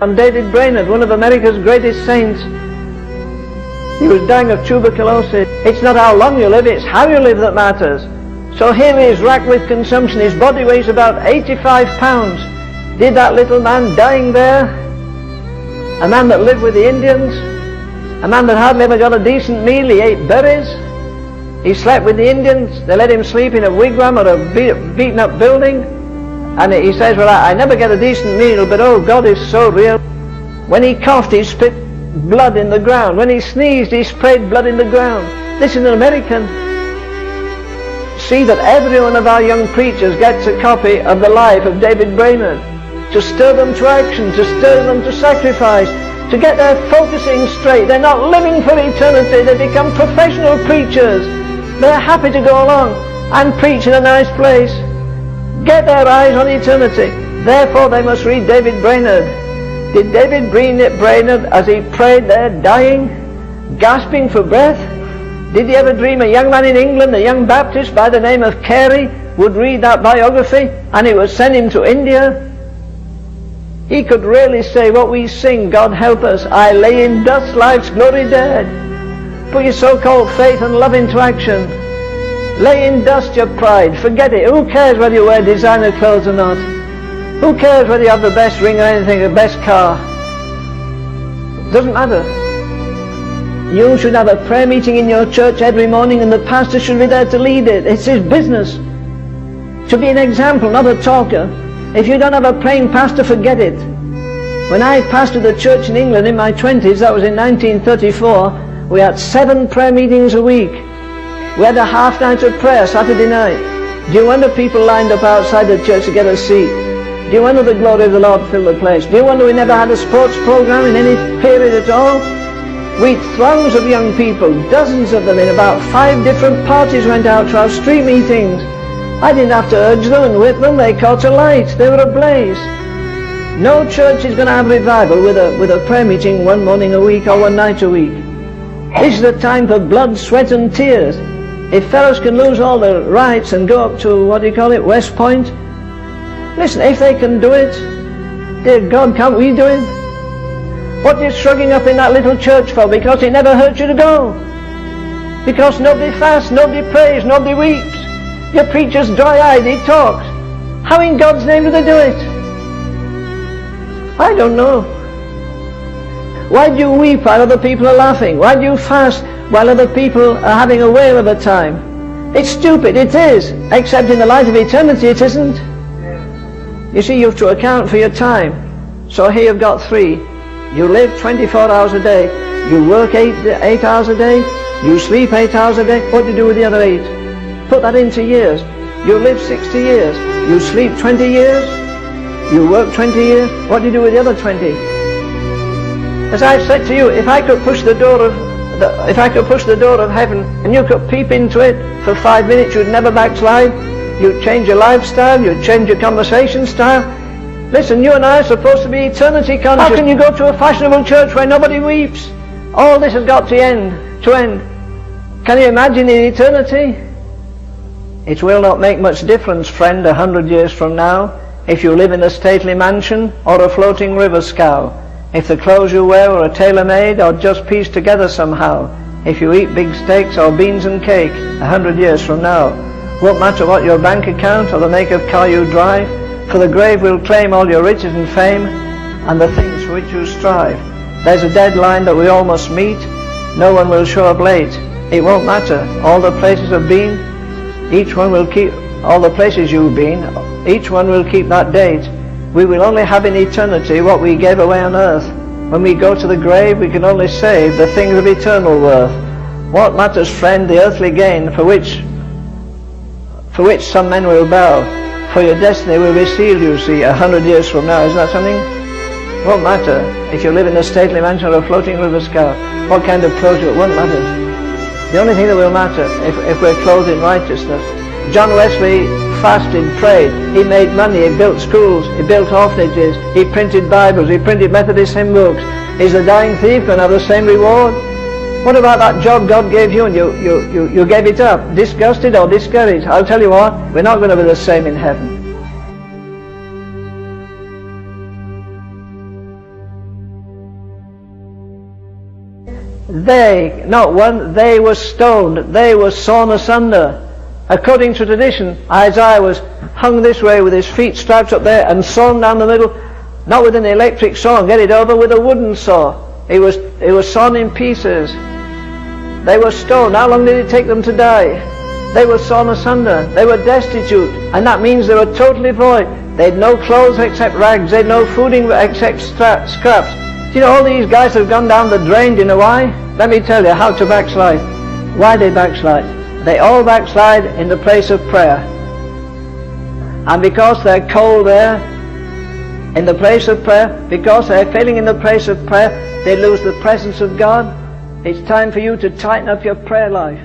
on David Brainerd, one of America's greatest saints. He was dying of tuberculosis. It's not how long you live, it's how you live that matters. So here he is, racked with consumption. His body weighs about 85 pounds. Did that little man dying there, a man that lived with the Indians, a man that hardly ever got a decent meal, he ate berries, he slept with the Indians, they let him sleep in a wigwam or a beaten up building, and he says, well, I never get a decent meal, but oh, God is so real. When he coughed, he spit blood in the ground. When he sneezed, he sprayed blood in the ground. This is an American. See that every one of our young preachers gets a copy of the life of David Brainerd, to stir them to action, to stir them to sacrifice, to get their focusing straight. They're not living for eternity, they become professional preachers. They're happy to go along and preach in a nice place, get their eyes on eternity. Therefore they must read David Brainerd. Did David Brainerd, as he prayed there, dying, gasping for breath, did he ever dream a young man in England, a young Baptist by the name of Carey, would read that biography and he would send him to India? He could really say what we sing, God help us, I lay in dust, life's glory dead. Put your so-called faith and love into action. Lay in dust your pride, forget it. Who cares whether you wear designer clothes or not? Who cares whether you have the best ring or anything, the best car? Doesn't matter. You should have a prayer meeting in your church every morning and the pastor should be there to lead it. It's his business to be an example, not a talker. If you don't have a praying pastor, forget it. When I pastored a church in England in my 20s, that was in 1934, we had 7 prayer meetings a week. We had a half night of prayer Saturday night. Do you wonder people lined up outside the church to get a seat? Do you wonder the glory of the Lord filled the place? Do you wonder we never had a sports program in any period at all? We had throngs of young people, dozens of them in about 5 different parties went out to our street meetings. I didn't have to urge them and whip them, they caught a light, they were ablaze. No church is going to have revival with a prayer meeting one morning a week or one night a week. This is the time for blood, sweat and tears. If fellows can lose all their rights and go up to, what do you call it, West Point, listen, if they can do it, dear God, can't we do it? What are you shrugging up in that little church for? Because it never hurt you to go. Because nobody fasts, nobody prays, nobody weeps. Your preacher's dry-eyed, he talks. How in God's name do they do it? I don't know. Why do you weep while other people are laughing? Why do you fast while other people are having a whale of a time? It's stupid, it is. Except in the light of eternity, it isn't. You see, you have to account for your time. So here you've got 3. You live 24 hours a day. You work 8 hours a day. You sleep 8 hours a day. What do you do with the other 8? Put that into years. You live 60 years. You sleep 20 years. You work 20 years. What do you do with the other 20? As I've said to you, if I could push the door of heaven and you could peep into it for 5 minutes, you'd never backslide. You'd change your lifestyle. You'd change your conversation style. Listen, you and I are supposed to be eternity conscious. How can you go to a fashionable church where nobody weeps? All this has got to end. Can you imagine in eternity? It will not make much difference, friend, 100 years from now, if you live in a stately mansion or a floating river scow, if the clothes you wear are tailor-made or just pieced together somehow, if you eat big steaks or beans and cake 100 years from now. Won't matter what your bank account or the make of car you drive, for the grave will claim all your riches and fame and the things for which you strive. There's a deadline that we all must meet. No one will show up late. It won't matter. All the places have been, each one will keep, all the places you've been, each one will keep that date. We will only have in eternity what we gave away on earth. When we go to the grave, we can only save the things of eternal worth. What matters, friend, the earthly gain for which some men will bow? For your destiny will be sealed, you see, 100 years from now. Isn't that something? Won't matter if you live in a stately mansion or a floating river scow. What kind of clothes you, it won't matter. The only thing that will matter, if we're clothed in righteousness. John Wesley fasted, prayed, he made money, he built schools, he built orphanages, he printed Bibles, he printed Methodist hymn books. Is the dying thief going to have the same reward? What about that job God gave you and you gave it up, disgusted or discouraged? I'll tell you what, we're not going to be the same in heaven. They, not one, they were stoned, they were sawn asunder. According to tradition, Isaiah was hung this way with his feet strapped up there and sawn down the middle, not with an electric saw and get it over, with a wooden saw. He was sawn in pieces. They were stoned. How long did it take them to die? They were sawn asunder. They were destitute, and that means they were totally void. They had no clothes except rags. They had no food except scraps. Do you know all these guys have gone down the drain? Do you know why? Let me tell you how to backslide. Why they backslide? They all backslide in the place of prayer. And because they're cold there, in the place of prayer, because they're failing in the place of prayer, they lose the presence of God. It's time for you to tighten up your prayer life.